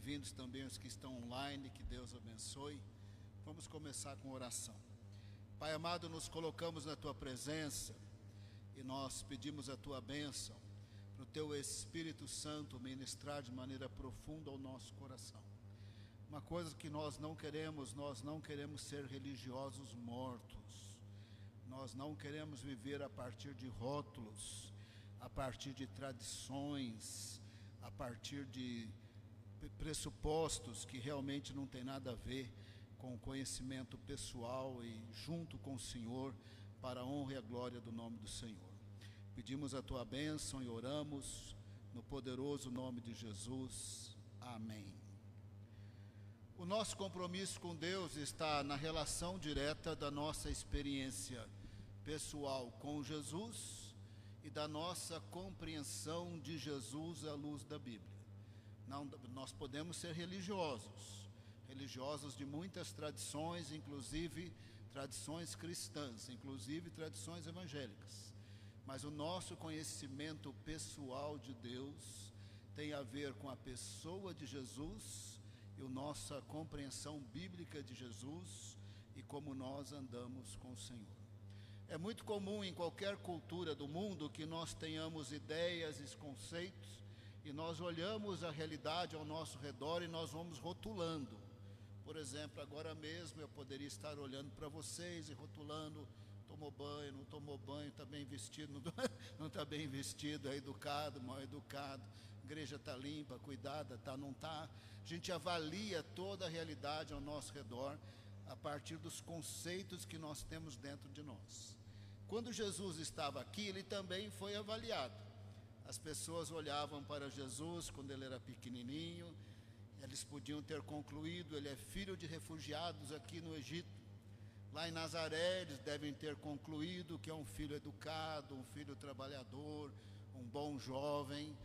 bem-vindos também os que estão online, que Deus abençoe. Vamos começar com oração. Pai amado, nos colocamos na Tua presença e nós pedimos a Tua bênção para o Teu Espírito Santo ministrar de maneira profunda ao nosso coração. Uma coisa que nós não queremos ser religiosos mortos. Nós não queremos viver a partir de rótulos, a partir de tradições, a partir de pressupostos que realmente não tem nada a ver com o conhecimento pessoal e junto com o Senhor, para a honra e a glória do nome do Senhor. Pedimos a Tua bênção e oramos no poderoso nome de Jesus. Amém. O nosso compromisso com Deus está na relação direta da nossa experiência pessoal com Jesus e da nossa compreensão de Jesus à luz da Bíblia. Não, nós podemos ser religiosos de muitas tradições, inclusive tradições cristãs, inclusive tradições evangélicas. Mas o nosso conhecimento pessoal de Deus tem a ver com a pessoa de Jesus e a nossa compreensão bíblica de Jesus e como nós andamos com o Senhor. É muito comum em qualquer cultura do mundo que nós tenhamos ideias e conceitos e nós olhamos a realidade ao nosso redor e nós vamos rotulando. Por exemplo, agora mesmo eu poderia estar olhando para vocês e rotulando: tomou banho, não tomou banho, está bem vestido, não está bem vestido, é educado, mal educado, igreja está limpa, cuidada, tá, não está. A gente avalia toda a realidade ao nosso redor a partir dos conceitos que nós temos dentro de nós. Quando Jesus estava aqui, ele também foi avaliado. As pessoas olhavam para Jesus quando ele era pequenininho, eles podiam ter concluído: ele é filho de refugiados aqui no Egito. Lá em Nazaré, eles devem ter concluído que é um filho educado, um filho trabalhador, um bom jovem.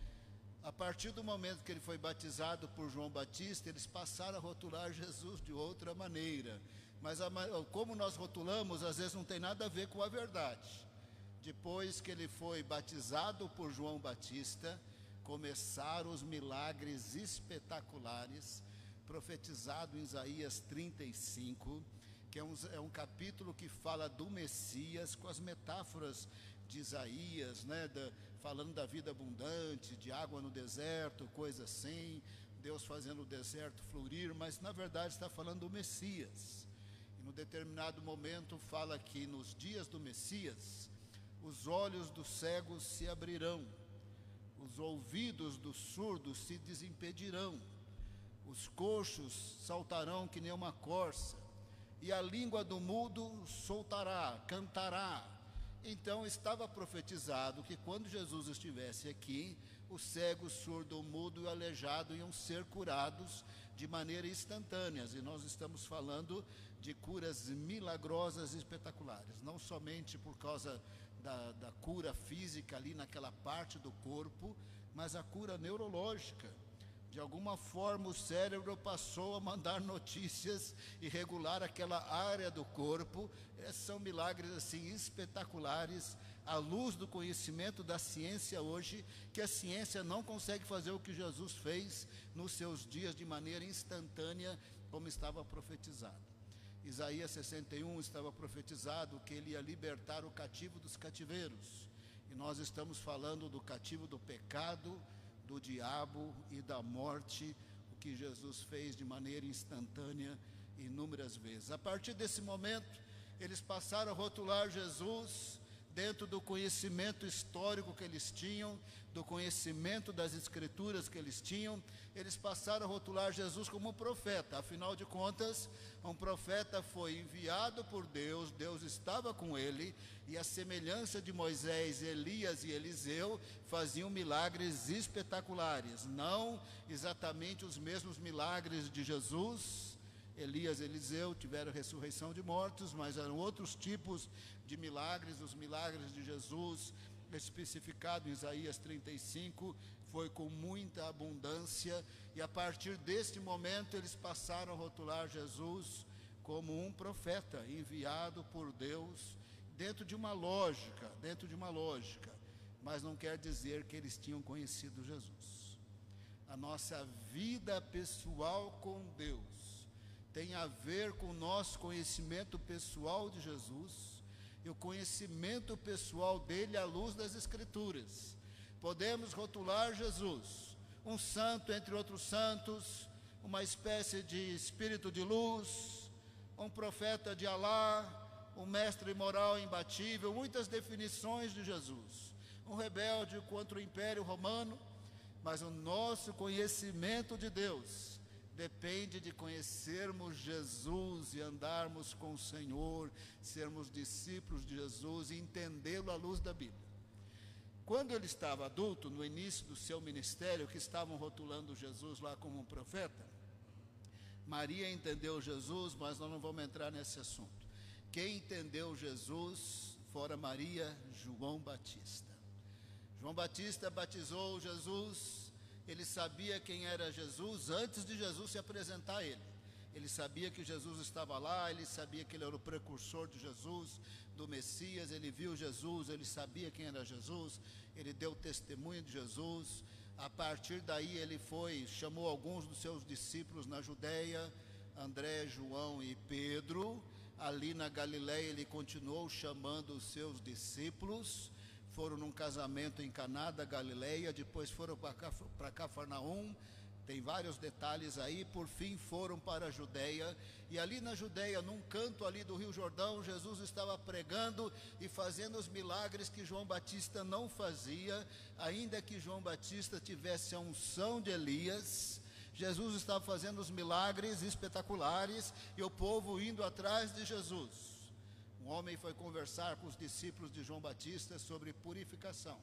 A partir do momento que ele foi batizado por João Batista, eles passaram a rotular Jesus de outra maneira. Mas como nós rotulamos, às vezes não tem nada a ver com a verdade. Depois que ele foi batizado por João Batista, começaram os milagres espetaculares, profetizado em Isaías 35, que é um capítulo que fala do Messias, com as metáforas de Isaías, né, falando da vida abundante, de água no deserto, coisa assim, Deus fazendo o deserto florir, mas na verdade está falando do Messias. E num determinado momento fala que nos dias do Messias, os olhos dos cegos se abrirão, os ouvidos dos surdos se desimpedirão, os coxos saltarão que nem uma corça, e a língua do mudo soltará, cantará. Então estava profetizado que quando Jesus estivesse aqui, o cego, o surdo, o mudo e o aleijado iam ser curados de maneira instantânea. E nós estamos falando de curas milagrosas e espetaculares, não somente por causa da cura física ali naquela parte do corpo, mas a cura neurológica. De alguma forma o cérebro passou a mandar notícias e regular aquela área do corpo. Esses são milagres assim espetaculares, à luz do conhecimento da ciência hoje, que a ciência não consegue fazer o que Jesus fez nos seus dias de maneira instantânea, como estava profetizado. Isaías 61 estava profetizado que ele ia libertar o cativo dos cativeiros. E nós estamos falando do cativo do pecado, do diabo e da morte, o que Jesus fez de maneira instantânea inúmeras vezes. A partir desse momento, eles passaram a rotular Jesus dentro do conhecimento histórico que eles tinham, do conhecimento das escrituras que eles tinham. Eles passaram a rotular Jesus como um profeta. Afinal de contas, um profeta foi enviado por Deus, Deus estava com ele, e a semelhança de Moisés, Elias e Eliseu faziam milagres espetaculares, não exatamente os mesmos milagres de Jesus. Elias e Eliseu tiveram ressurreição de mortos, mas eram outros tipos de milagres. Os milagres de Jesus, especificado em Isaías 35, foi com muita abundância, e a partir deste momento eles passaram a rotular Jesus como um profeta enviado por Deus, dentro de uma lógica, mas não quer dizer que eles tinham conhecido Jesus. A nossa vida pessoal com Deus tem a ver com o nosso conhecimento pessoal de Jesus e o conhecimento pessoal dele à luz das Escrituras. Podemos rotular Jesus um santo entre outros santos, uma espécie de espírito de luz, um profeta de Alá, um mestre moral imbatível, muitas definições de Jesus, um rebelde contra o Império Romano, mas o nosso conhecimento de Deus depende de conhecermos Jesus e andarmos com o Senhor, sermos discípulos de Jesus e entendê-lo à luz da Bíblia. Quando ele estava adulto, no início do seu ministério, que estavam rotulando Jesus lá como um profeta, Maria entendeu Jesus, mas nós não vamos entrar nesse assunto. Quem entendeu Jesus, fora Maria, João Batista. João Batista batizou Jesus. Ele sabia quem era Jesus antes de Jesus se apresentar a ele. Ele sabia que Jesus estava lá, ele sabia que ele era o precursor de Jesus, do Messias, ele viu Jesus, ele sabia quem era Jesus, ele deu testemunho de Jesus. A partir daí ele chamou alguns dos seus discípulos na Judeia, André, João e Pedro. Ali na Galileia ele continuou chamando os seus discípulos. Foram num casamento em Caná da Galileia, depois foram para Cafarnaum, tem vários detalhes aí, por fim foram para a Judeia, e ali na Judeia, num canto ali do Rio Jordão, Jesus estava pregando e fazendo os milagres que João Batista não fazia, ainda que João Batista tivesse a unção de Elias. Jesus estava fazendo os milagres espetaculares, e o povo indo atrás de Jesus. Um homem foi conversar com os discípulos de João Batista sobre purificação,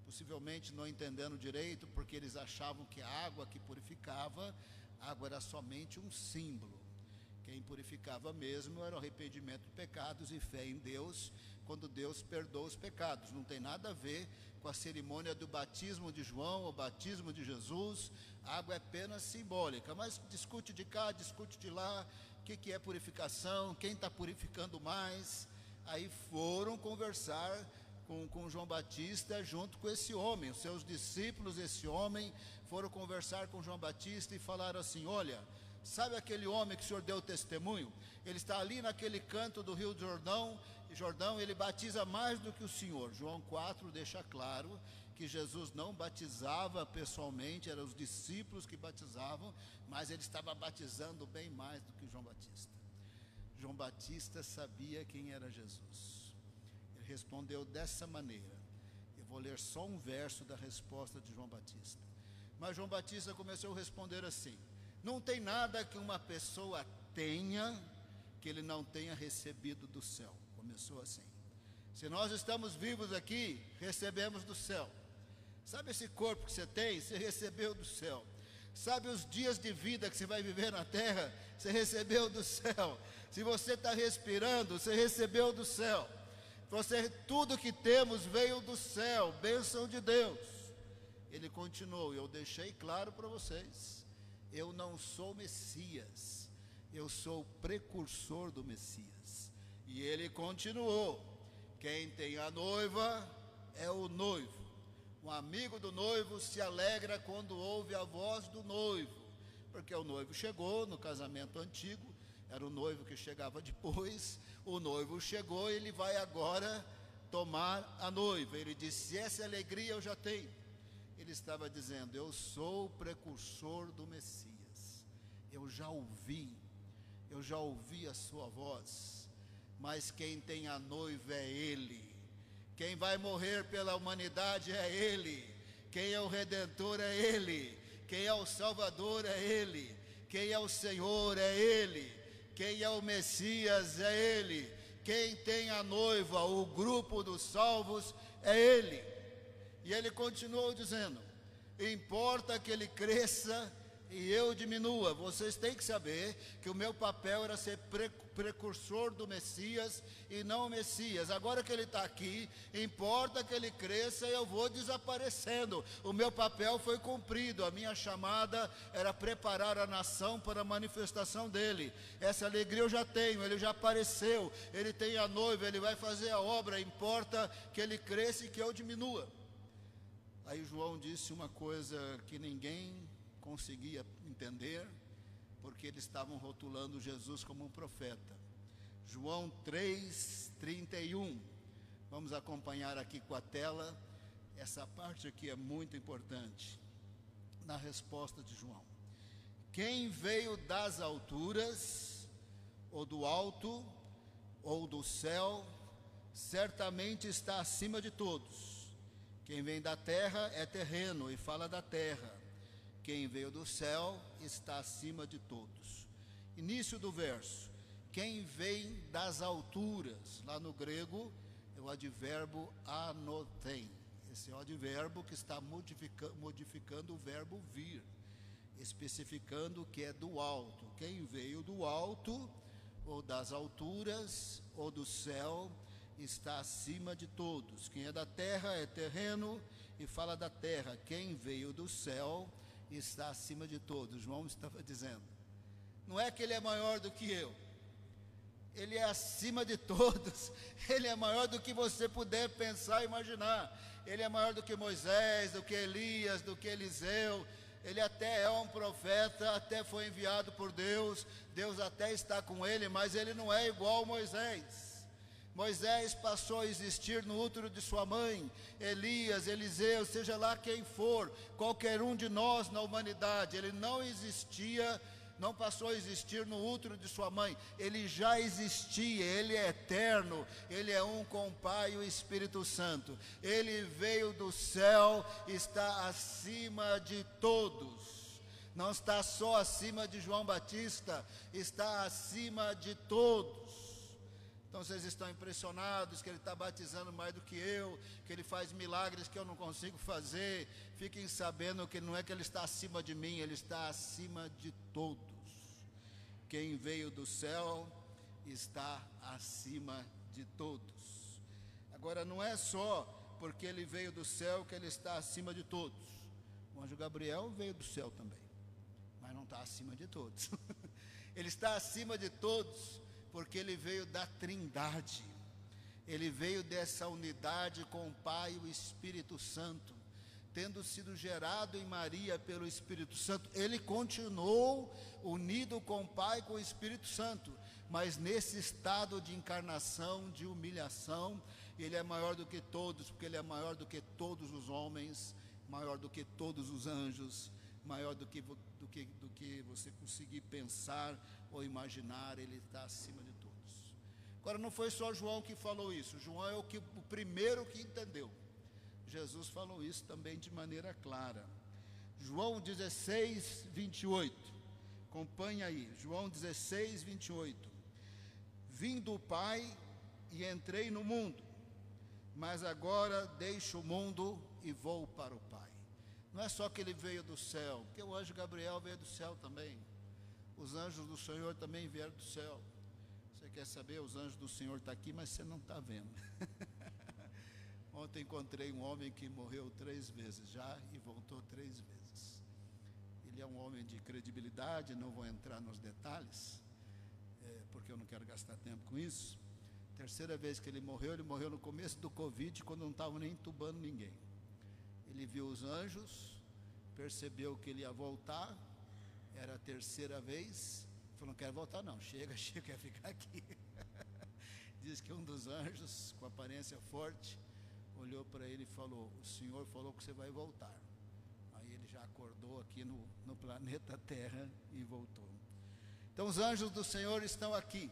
possivelmente não entendendo direito, porque eles achavam que a água que purificava, a água era somente um símbolo. Quem purificava mesmo era o arrependimento de pecados e fé em Deus, quando Deus perdoa os pecados. Não tem nada a ver com a cerimônia do batismo de João, o batismo de Jesus. A água é apenas simbólica, mas discute de cá, discute de lá. O que é purificação? Quem está purificando mais? Aí foram conversar com João Batista junto com esse homem. Os seus discípulos, esse homem, foram conversar com João Batista e falaram assim: olha, sabe aquele homem que o senhor deu testemunho? Ele está ali naquele canto do Rio Jordão, ele batiza mais do que o senhor. João 4 deixa claro que Jesus não batizava pessoalmente, eram os discípulos que batizavam, mas ele estava batizando bem mais do que João Batista. João Batista sabia quem era Jesus. Ele respondeu dessa maneira. Eu vou ler só um verso da resposta de João Batista. Mas João Batista começou a responder assim: não tem nada que uma pessoa tenha que ele não tenha recebido do céu. Começou assim. Se nós estamos vivos aqui, recebemos do céu. Sabe esse corpo que você tem? Você recebeu do céu. Sabe os dias de vida que você vai viver na terra? Você recebeu do céu. Se você está respirando, você recebeu do céu. Tudo que temos veio do céu, bênção de Deus. Ele continuou: eu deixei claro para vocês, eu não sou Messias, eu sou o precursor do Messias. E ele continuou: quem tem a noiva é o noivo. Um amigo do noivo se alegra quando ouve a voz do noivo, porque o noivo chegou no casamento antigo, era o noivo que chegava depois. O noivo chegou e ele vai agora tomar a noiva. Ele disse: essa alegria eu já tenho. Ele estava dizendo: eu sou o precursor do Messias, eu já ouvi a sua voz, mas quem tem a noiva é Ele. Quem vai morrer pela humanidade é Ele. Quem é o Redentor é Ele. Quem é o Salvador é Ele. Quem é o Senhor é Ele. Quem é o Messias é Ele. Quem tem a noiva, o grupo dos salvos, é Ele. E ele continuou dizendo: importa que ele cresça e eu diminua. Vocês têm que saber que o meu papel era ser precursor do Messias e não o Messias. Agora que ele está aqui, importa que ele cresça e eu vou desaparecendo. O meu papel foi cumprido. A minha chamada era preparar a nação para a manifestação dele. Essa alegria eu já tenho, ele já apareceu, ele tem a noiva, ele vai fazer a obra. Importa que ele cresça e que eu diminua. Aí João disse uma coisa que ninguém conseguia entender, porque eles estavam rotulando Jesus como um profeta. João 3:31. Vamos acompanhar aqui com a tela. Essa parte aqui é muito importante na resposta de João. Quem veio das alturas, ou do alto, ou do céu, certamente está acima de todos. Quem vem da terra é terreno e fala da terra. Quem veio do céu está acima de todos. Início do verso. Quem vem das alturas, lá no grego é o advérbio anotem. Esse é o advérbio que está modificando o verbo vir, especificando que é do alto. Quem veio do alto, ou das alturas, ou do céu, está acima de todos. Quem é da terra é terreno e fala da terra. Quem veio do céu está acima de todos. João estava dizendo, não é que ele é maior do que eu, ele é acima de todos. Ele é maior do que você puder pensar e imaginar. Ele é maior do que Moisés, do que Elias, do que Eliseu. Ele até é um profeta, até foi enviado por Deus, Deus até está com ele, mas ele não é igual a Moisés. Moisés passou a existir no útero de sua mãe. Elias, Eliseu, seja lá quem for, qualquer um de nós na humanidade, ele não existia, não passou a existir no útero de sua mãe, ele já existia, ele é eterno, ele é um com o Pai e o Espírito Santo. Ele veio do céu, está acima de todos, não está só acima de João Batista, está acima de todos. Então vocês estão impressionados que ele está batizando mais do que eu, que ele faz milagres que eu não consigo fazer. Fiquem sabendo que não é que ele está acima de mim, ele está acima de todos. Quem veio do céu está acima de todos. Agora não é só porque ele veio do céu que ele está acima de todos. O anjo Gabriel veio do céu também, mas não está acima de todos. Ele está acima de todos porque ele veio da Trindade, ele veio dessa unidade com o Pai e o Espírito Santo, tendo sido gerado em Maria pelo Espírito Santo, ele continuou unido com o Pai e com o Espírito Santo, mas nesse estado de encarnação, de humilhação, ele é maior do que todos, porque ele é maior do que todos os homens, maior do que todos os anjos, maior do que você conseguir pensar ou imaginar, ele está acima de todos. Agora não foi só João que falou isso, João é o primeiro que entendeu. Jesus falou isso também de maneira clara. João 16:28, acompanhe aí, João 16:28. Vim do Pai e entrei no mundo, mas agora deixo o mundo e vou para o Pai. Não é só que ele veio do céu, porque o anjo Gabriel veio do céu também. Os anjos do Senhor também vieram do céu. Você quer saber, os anjos do Senhor estão aqui, mas você não está vendo. Ontem encontrei um homem que morreu 3 vezes já e voltou 3 vezes. Ele é um homem de credibilidade, não vou entrar nos detalhes, porque eu não quero gastar tempo com isso. Terceira vez que ele morreu no começo do Covid, quando não estavam nem entubando ninguém. Ele viu os anjos, percebeu que ele ia voltar, era a terceira vez, falou, não quero voltar não, chega, quer ficar aqui. Diz que um dos anjos, com aparência forte, olhou para ele e falou, o Senhor falou que você vai voltar. Aí ele já acordou aqui no planeta Terra e voltou. Então os anjos do Senhor estão aqui.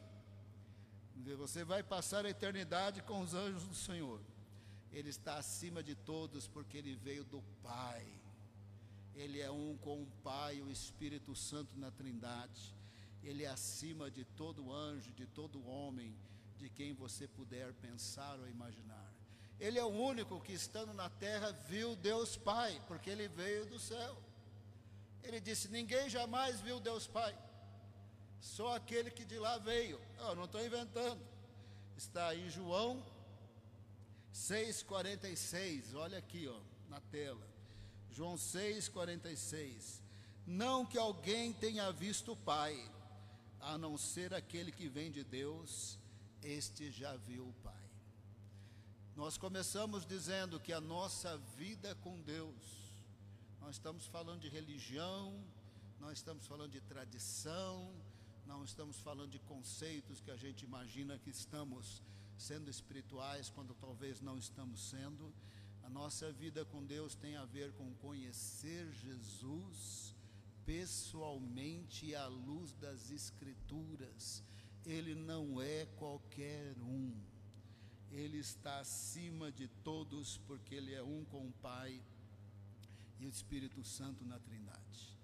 Você vai passar a eternidade com os anjos do Senhor. Ele está acima de todos porque ele veio do Pai. Ele é um com o Pai e o Espírito Santo na Trindade. Ele é acima de todo anjo, de todo homem, de quem você puder pensar ou imaginar. Ele é o único que, estando na terra, viu Deus Pai, porque ele veio do céu. Ele disse, ninguém jamais viu Deus Pai, só aquele que de lá veio. Eu não estou inventando, está em João 6,46, olha aqui na tela, João 6,46, não que alguém tenha visto o Pai, a não ser aquele que vem de Deus, este já viu o Pai. Nós começamos dizendo que a nossa vida com Deus Nós estamos falando de religião, nós estamos falando de tradição, não estamos falando de conceitos que a gente imagina que estamos sendo espirituais, quando talvez não estamos sendo. A nossa vida com Deus tem a ver com conhecer Jesus pessoalmente à luz das Escrituras. Ele não é qualquer um. Ele está acima de todos, porque Ele é um com o Pai e o Espírito Santo na Trindade.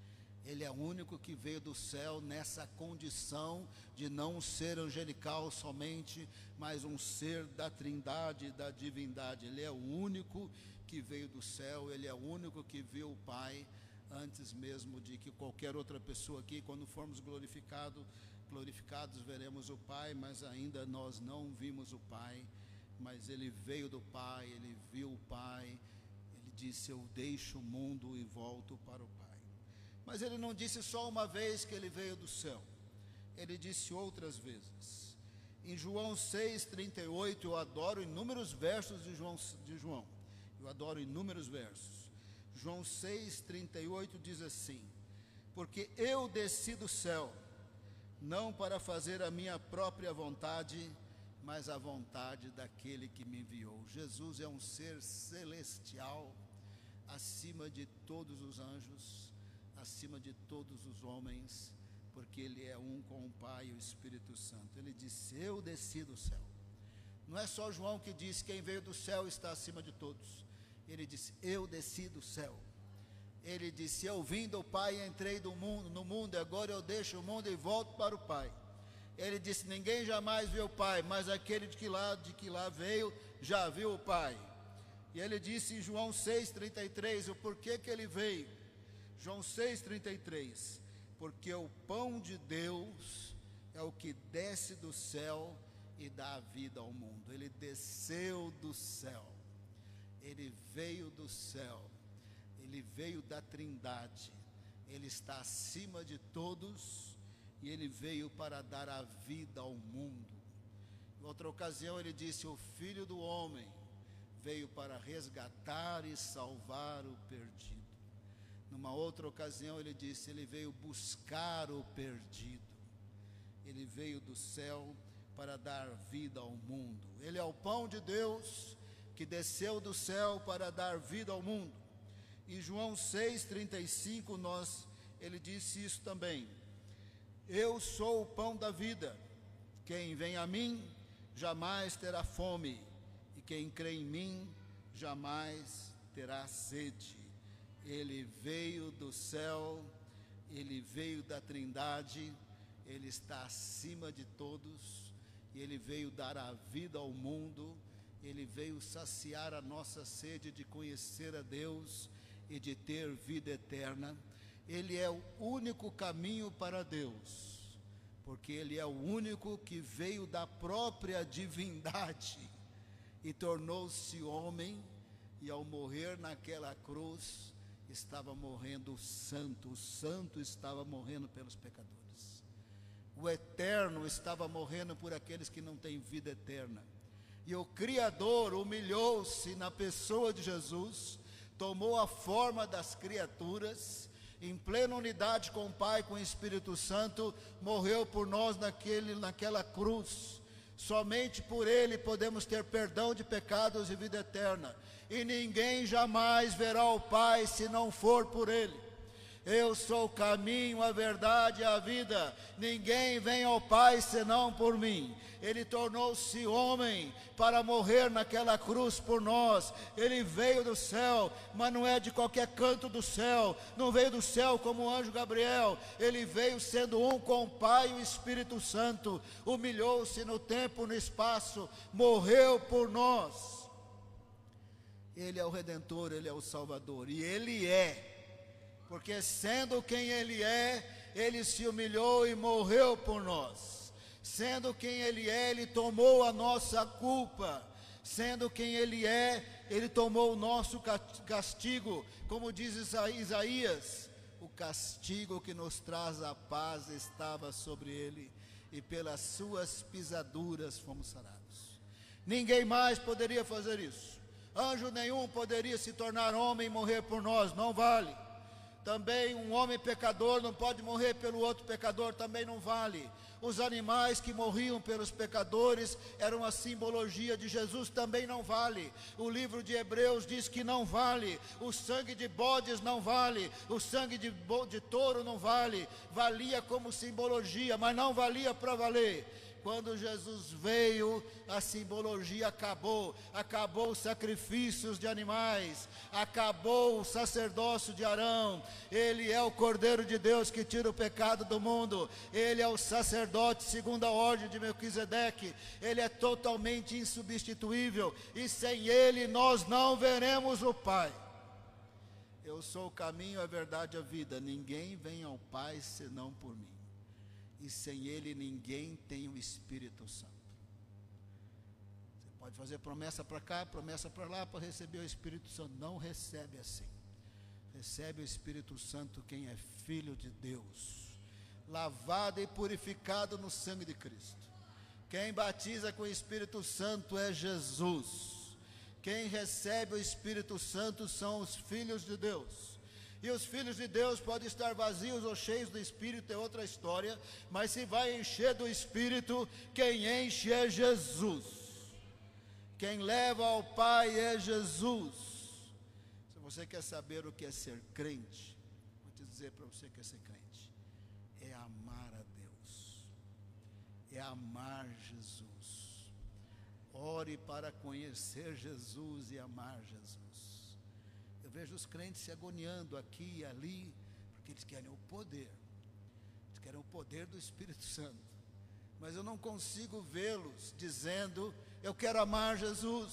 Ele é o único que veio do céu nessa condição de não um ser angelical somente, mas um ser da Trindade e da divindade. Ele é o único que veio do céu, Ele é o único que viu o Pai, antes mesmo de que qualquer outra pessoa aqui. Quando formos glorificados veremos o Pai, mas ainda nós não vimos o Pai. Mas Ele veio do Pai, Ele viu o Pai, Ele disse: eu deixo o mundo e volto para o Pai. Mas Ele não disse só uma vez que Ele veio do céu, Ele disse outras vezes. Em João 6,38, eu adoro inúmeros versos de João, eu adoro inúmeros versos. João 6,38 diz assim: porque eu desci do céu, não para fazer a minha própria vontade, mas a vontade daquele que me enviou. Jesus é um ser celestial, acima de todos os anjos, acima de todos os homens, porque Ele é um com o Pai e o Espírito Santo. Ele disse: eu desci do céu. Não é só João que diz: quem veio do céu está acima de todos. Ele disse: eu desci do céu. Ele disse: eu vim do Pai e entrei no mundo, agora eu deixo o mundo e volto para o Pai. Ele disse: ninguém jamais viu o Pai, mas aquele de que lá veio, já viu o Pai. E ele disse em João 6,33, o porquê que ele veio. João 6,33, porque o pão de Deus é o que desce do céu e dá a vida ao mundo. Ele desceu do céu, Ele veio do céu, Ele veio da Trindade, Ele está acima de todos, e Ele veio para dar a vida ao mundo. Em outra ocasião Ele disse: o Filho do Homem veio para resgatar e salvar o perdido. Numa outra ocasião Ele disse: Ele veio buscar o perdido. Ele veio do céu para dar vida ao mundo. Ele é o pão de Deus que desceu do céu para dar vida ao mundo. Em João 6,35 Ele disse isso também: eu sou o pão da vida, quem vem a mim jamais terá fome, e quem crê em mim jamais terá sede. Ele veio do céu, Ele veio da Trindade, Ele está acima de todos, e Ele veio dar a vida ao mundo. Ele veio saciar a nossa sede de conhecer a Deus e de ter vida eterna. Ele é o único caminho para Deus, porque Ele é o único que veio da própria divindade e tornou-se homem, e ao morrer naquela cruz, estava morrendo o santo estava morrendo pelos pecadores, o eterno estava morrendo por aqueles que não têm vida eterna, e o Criador humilhou-se na pessoa de Jesus, tomou a forma das criaturas, em plena unidade com o Pai, com o Espírito Santo, morreu por nós naquela cruz. Somente por Ele podemos ter perdão de pecados e vida eterna, e ninguém jamais verá o Pai se não for por Ele. Eu sou o caminho, a verdade e a vida, ninguém vem ao Pai senão por mim. Ele tornou-se homem para morrer naquela cruz por nós. Ele veio do céu, mas não é de qualquer canto do céu, não veio do céu como o anjo Gabriel. Ele veio sendo um com o Pai e o Espírito Santo, humilhou-se no tempo, no espaço, morreu por nós. Ele é o Redentor, Ele é o Salvador, e Ele é, porque sendo quem Ele é, Ele se humilhou e morreu por nós. Sendo quem Ele é, Ele tomou a nossa culpa. Sendo quem Ele é, Ele tomou o nosso castigo. Como diz Isaías, o castigo que nos traz a paz estava sobre Ele, e pelas suas pisaduras fomos sarados. Ninguém mais poderia fazer isso. Anjo nenhum poderia se tornar homem e morrer por nós, não vale. Também um homem pecador não pode morrer pelo outro pecador, também não vale. Os animais que morriam pelos pecadores eram uma simbologia de Jesus, também não vale. O livro de Hebreus diz que não vale. O sangue de bodes não vale. O sangue de touro não vale. Valia como simbologia, mas não valia para valer. Quando Jesus veio, a simbologia acabou. Acabou os sacrifícios de animais. Acabou o sacerdócio de Arão. Ele é o Cordeiro de Deus que tira o pecado do mundo. Ele é o sacerdote segundo a ordem de Melquisedeque. Ele é totalmente insubstituível. E sem ele nós não veremos o Pai. Eu sou o caminho, a verdade e a vida. Ninguém vem ao Pai senão por mim. E sem ele ninguém tem o Espírito Santo. Você pode fazer promessa para cá, promessa para lá, para receber o Espírito Santo. Não recebe assim. Recebe o Espírito Santo quem é filho de Deus, lavado e purificado no sangue de Cristo. Quem batiza com o Espírito Santo é Jesus. Quem recebe o Espírito Santo são os filhos de Deus. E os filhos de Deus podem estar vazios ou cheios do Espírito, é outra história, mas se vai encher do Espírito, quem enche é Jesus. Quem leva ao Pai é Jesus. Se você quer saber o que é ser crente, vou te dizer para você que é ser crente: é amar a Deus, é amar Jesus. Ore para conhecer Jesus e amar Jesus. Eu vejo os crentes se agoniando aqui e ali, porque eles querem o poder. Eles querem o poder do Espírito Santo. Mas eu não consigo vê-los dizendo: eu quero amar Jesus.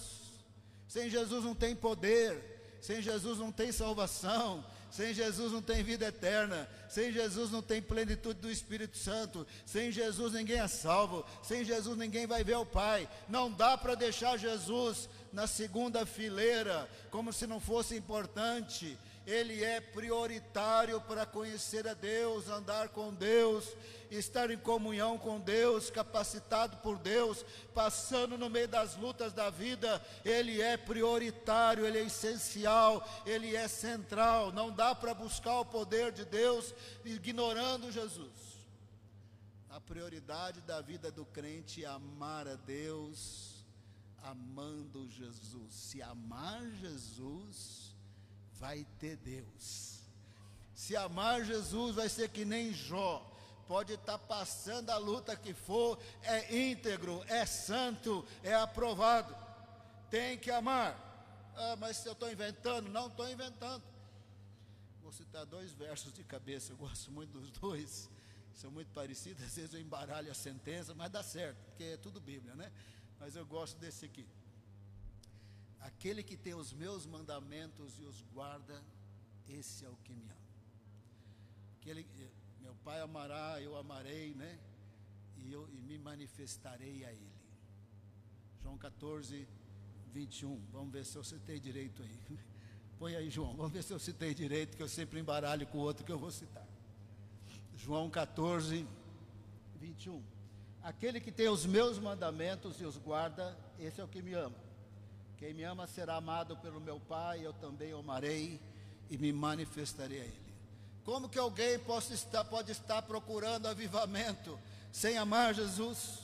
Sem Jesus não tem poder. Sem Jesus não tem salvação. Sem Jesus não tem vida eterna. Sem Jesus não tem plenitude do Espírito Santo. Sem Jesus ninguém é salvo. Sem Jesus ninguém vai ver o Pai. Não dá para deixar Jesus na segunda fileira, como se não fosse importante. Ele é prioritário para conhecer a Deus, andar com Deus, estar em comunhão com Deus, capacitado por Deus, passando no meio das lutas da vida. Ele é prioritário, ele é essencial, ele é central. Não dá para buscar o poder de Deus ignorando Jesus. A prioridade da vida do crente é amar a Deus, amando Jesus. Se amar Jesus, vai ter Deus. Se amar Jesus, vai ser que nem Jó. Pode estar passando a luta que for, é íntegro, é santo, é aprovado. Tem que amar. Ah, mas se eu estou inventando? Não estou inventando. Vou citar 2 versos de cabeça, eu gosto muito dos 2. São muito parecidos, às vezes eu embaralho a sentença, mas dá certo, porque é tudo Bíblia, né? Mas eu gosto desse aqui. Aquele que tem os meus mandamentos e os guarda, esse é o que me ama. Meu Pai amará, eu amarei, né? E me manifestarei a Ele. João 14, 21. Vamos ver se eu citei direito aí. Põe aí, João, vamos ver se eu citei direito, que eu sempre embaralho com o outro que eu vou citar. João 14, 21. Aquele que tem os meus mandamentos e os guarda, esse é o que me ama. Quem me ama será amado pelo meu Pai, eu também o amarei e me manifestarei a Ele. Como que alguém pode estar procurando avivamento sem amar Jesus?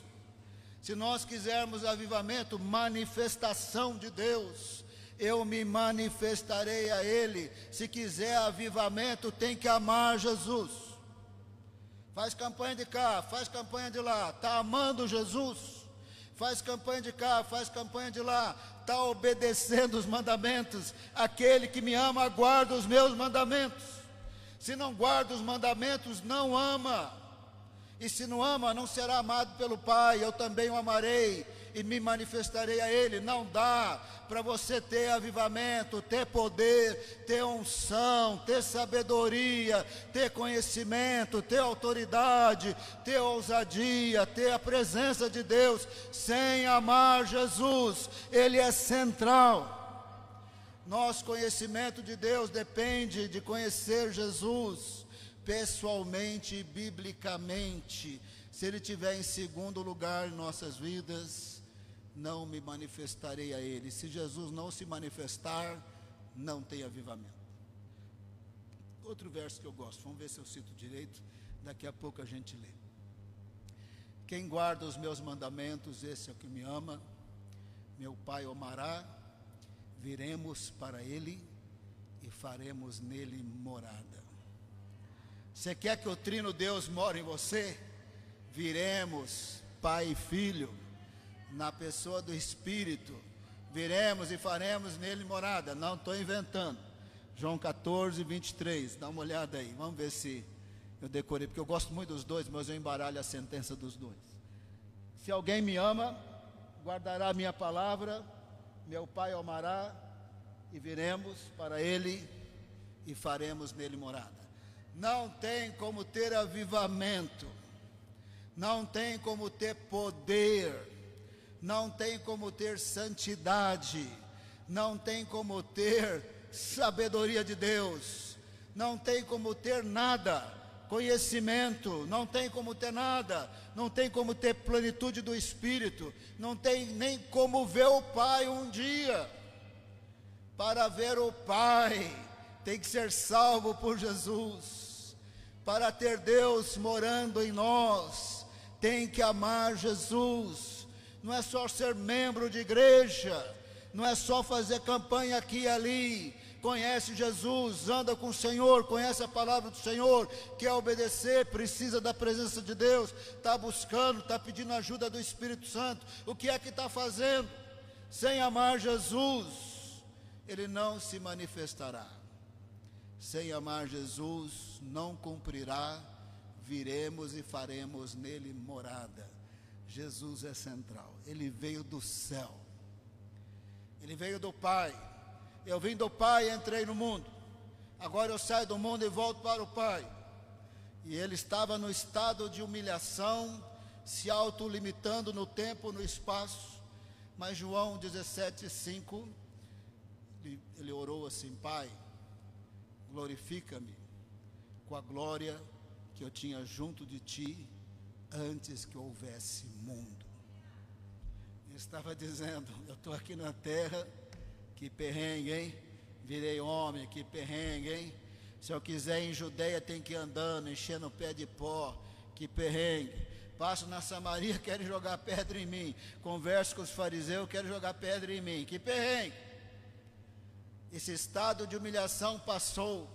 Se nós quisermos avivamento, manifestação de Deus, eu me manifestarei a Ele. Se quiser avivamento, tem que amar Jesus. Faz campanha de cá, faz campanha de lá, está amando Jesus? Faz campanha de cá, faz campanha de lá, está obedecendo os mandamentos? Aquele que me ama, guarda os meus mandamentos. Se não guarda os mandamentos, não ama. E se não ama, não será amado pelo Pai. Eu também o amarei e me manifestarei a Ele. Não dá para você ter avivamento, ter poder, ter unção, ter sabedoria, ter conhecimento, ter autoridade, ter ousadia, ter a presença de Deus, sem amar Jesus. Ele é central. Nosso conhecimento de Deus depende de conhecer Jesus pessoalmente e biblicamente. Se Ele estiver em segundo lugar em nossas vidas, não me manifestarei a Ele. Se Jesus não se manifestar, não tem avivamento. Outro verso que eu gosto, vamos ver se eu cito direito, daqui a pouco a gente lê. Quem guarda os meus mandamentos, esse é o que me ama. Meu Pai o amará, viremos para ele e faremos nele morada. Você quer que o Trino Deus more em você? Viremos, Pai e Filho, na pessoa do Espírito, viremos e faremos nele morada. Não estou inventando. João 14, 23, dá uma olhada aí, vamos ver se eu decorei, porque eu gosto muito dos dois, mas eu embaralho a sentença dos dois. Se alguém me ama, guardará a minha palavra, meu Pai o amará, e viremos para ele e faremos nele morada. Não tem como ter avivamento, não tem como ter poder, não tem como ter santidade, não tem como ter sabedoria de Deus, não tem como ter nada, conhecimento, não tem como ter nada, não tem como ter plenitude do Espírito, não tem nem como ver o Pai um dia. Para ver o Pai, tem que ser salvo por Jesus. Para ter Deus morando em nós, tem que amar Jesus. Não é só ser membro de igreja, não é só fazer campanha aqui e ali. Conhece Jesus, anda com o Senhor, conhece a palavra do Senhor, quer obedecer, precisa da presença de Deus, está buscando, está pedindo ajuda do Espírito Santo. O que é que está fazendo? Sem amar Jesus, ele não se manifestará. Sem amar Jesus, não cumprirá. Viremos e faremos nele morada. Jesus é central, ele veio do céu, ele veio do Pai. Eu vim do Pai e entrei no mundo, agora eu saio do mundo e volto para o Pai. E ele estava no estado de humilhação, se autolimitando no tempo, no espaço. Mas João 17:5, ele orou assim: Pai, glorifica-me com a glória que eu tinha junto de ti antes que houvesse mundo. Ele estava dizendo: eu estou aqui na terra, que perrengue, hein? Virei homem, que perrengue, hein? Se eu quiser ir em Judeia, tem que ir andando, enchendo o pé de pó, que perrengue. Passo na Samaria, querem jogar pedra em mim. Converso com os fariseus, querem jogar pedra em mim, que perrengue. Esse estado de humilhação passou.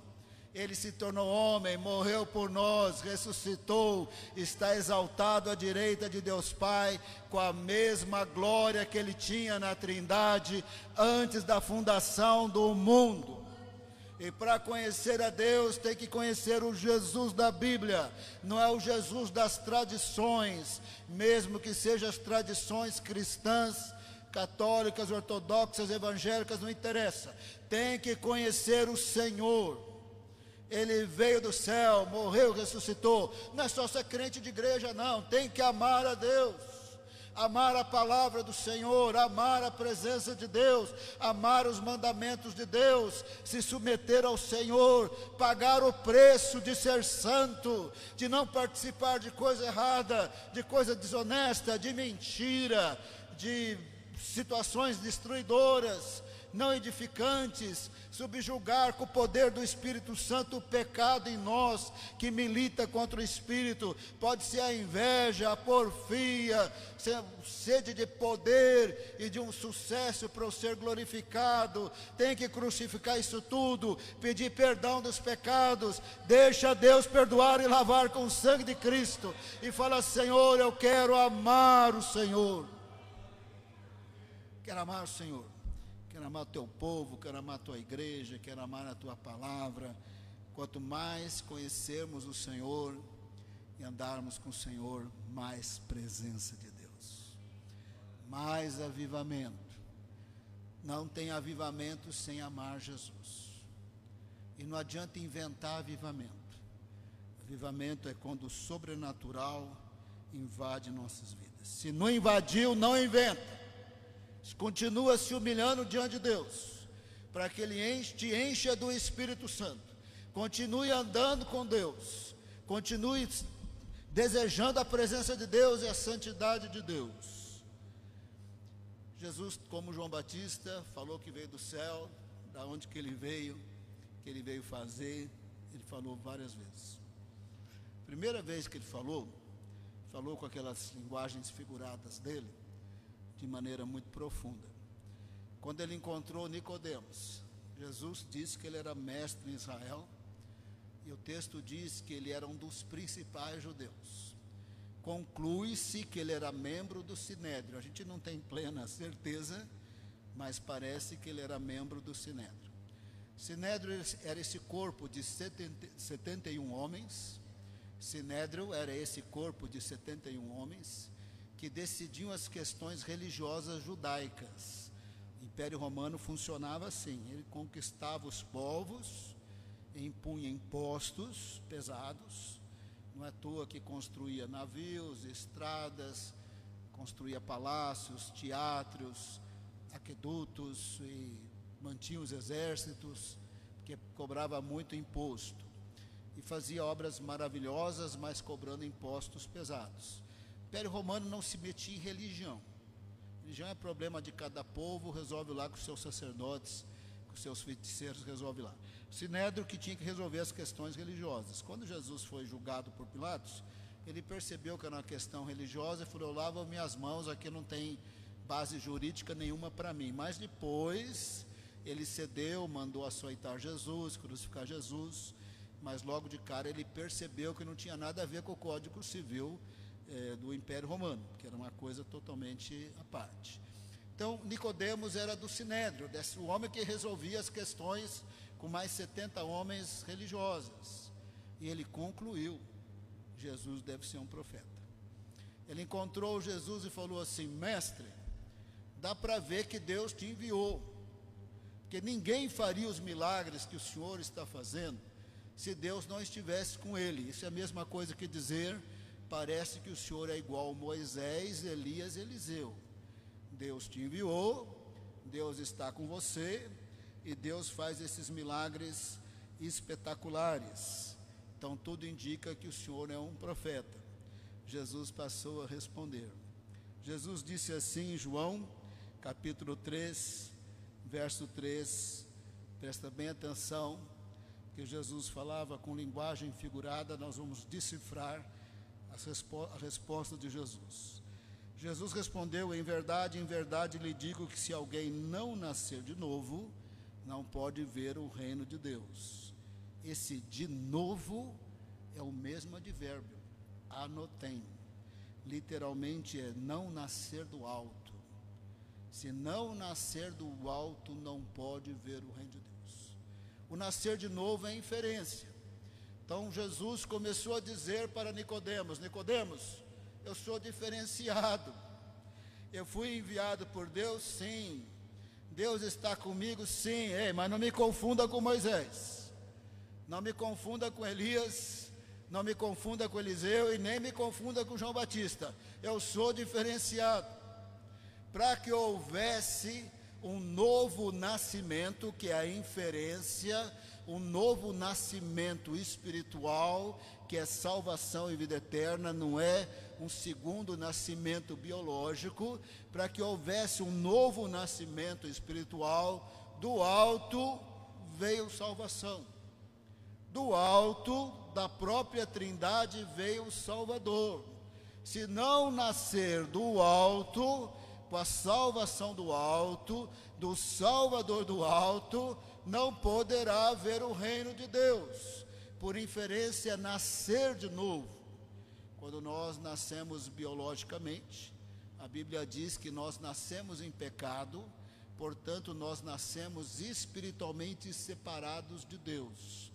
Ele se tornou homem, morreu por nós, ressuscitou, está exaltado à direita de Deus Pai, com a mesma glória que ele tinha na Trindade antes da fundação do mundo. E para conhecer a Deus tem que conhecer o Jesus da Bíblia, não é o Jesus das tradições, mesmo que sejam as tradições cristãs, católicas, ortodoxas, evangélicas, não interessa. Tem que conhecer o Senhor. Ele veio do céu, morreu, ressuscitou. Não é só ser crente de igreja, não. Tem que amar a Deus, amar a palavra do Senhor, amar a presença de Deus, amar os mandamentos de Deus, se submeter ao Senhor, pagar o preço de ser santo, de não participar de coisa errada, de coisa desonesta, de mentira, de situações destruidoras, não edificantes, subjugar com o poder do Espírito Santo o pecado em nós, que milita contra o Espírito. Pode ser a inveja, a porfia, sede de poder e de um sucesso para o ser glorificado. Tem que crucificar isso tudo, pedir perdão dos pecados, deixa Deus perdoar e lavar com o sangue de Cristo, e fala: Senhor, eu quero amar o Senhor, quero amar o Senhor. Quero amar o teu povo, quero amar a tua igreja, quero amar a tua palavra. Quanto mais conhecermos o Senhor e andarmos com o Senhor, mais presença de Deus, mais avivamento. Não tem avivamento sem amar Jesus. E não adianta inventar avivamento. Avivamento é quando o sobrenatural invade nossas vidas. Se não invadiu, não inventa. Continua se humilhando diante de Deus, para que Ele te encha do Espírito Santo. Continue andando com Deus, continue desejando a presença de Deus e a santidade de Deus. Jesus, como João Batista, falou que veio do céu, da onde que ele veio fazer. Ele falou várias vezes. Primeira vez que ele falou com aquelas linguagens figuradas dele, de maneira muito profunda. Quando ele encontrou Nicodemos, Jesus disse que ele era mestre em Israel, e o texto diz que ele era um dos principais judeus. Conclui-se que ele era membro do Sinédrio. A gente não tem plena certeza, mas parece que ele era membro do Sinédrio. Sinédrio era esse corpo de 71 homens. Sinédrio era esse corpo de 71 homens que decidiam as questões religiosas judaicas. O Império Romano funcionava assim: ele conquistava os povos, impunha impostos pesados, não é à toa que construía navios, estradas, construía palácios, teatros, aquedutos, e mantinha os exércitos, porque cobrava muito imposto, e fazia obras maravilhosas, mas cobrando impostos pesados. O Império Romano não se metia em religião. Religião é problema de cada povo, resolve lá com os seus sacerdotes, com os seus feiticeiros, resolve lá. O Sinédrio que tinha que resolver as questões religiosas. Quando Jesus foi julgado por Pilatos, ele percebeu que era uma questão religiosa e falou: eu lavo minhas mãos, aqui não tem base jurídica nenhuma para mim. Mas depois ele cedeu, mandou açoitar Jesus, crucificar Jesus, mas logo de cara ele percebeu que não tinha nada a ver com o Código Civil do Império Romano, que era uma coisa totalmente à parte. Então, Nicodemos era do Sinédrio, o homem que resolvia as questões com mais 70 homens religiosos. E ele concluiu: Jesus deve ser um profeta. Ele encontrou Jesus e falou assim: mestre, dá para ver que Deus te enviou, porque ninguém faria os milagres que o Senhor está fazendo se Deus não estivesse com ele. Isso é a mesma coisa que dizer: parece que o Senhor é igual a Moisés, Elias, Eliseu. Deus te enviou, Deus está com você, e Deus faz esses milagres espetaculares. Então tudo indica que o Senhor é um profeta. Jesus passou a responder. Jesus disse assim em João, capítulo 3, verso 3, presta bem atenção, que Jesus falava com linguagem figurada. Nós vamos decifrar a resposta de Jesus. Jesus respondeu: em verdade lhe digo que se alguém não nascer de novo, não pode ver o reino de Deus. Esse de novo é o mesmo advérbio, anotem. Literalmente é não nascer do alto. Se não nascer do alto, não pode ver o reino de Deus. O nascer de novo é inferência. Então Jesus começou a dizer para Nicodemos: Nicodemos, eu sou diferenciado, eu fui enviado por Deus, sim, Deus está comigo, sim, mas não me confunda com Moisés, não me confunda com Elias, não me confunda com Eliseu e nem me confunda com João Batista. Eu sou diferenciado. Para que houvesse um novo nascimento, que é a inferência, um novo nascimento espiritual, que é salvação e vida eterna, não é um segundo nascimento biológico. Para que houvesse um novo nascimento espiritual, do alto veio salvação. Do alto, da própria Trindade, veio o Salvador. Se não nascer do alto, com a salvação do alto, do Salvador do alto, não poderá haver o reino de Deus. Por inferência, nascer de novo. Quando nós nascemos biologicamente, a Bíblia diz que nós nascemos em pecado, portanto nós nascemos espiritualmente separados de Deus.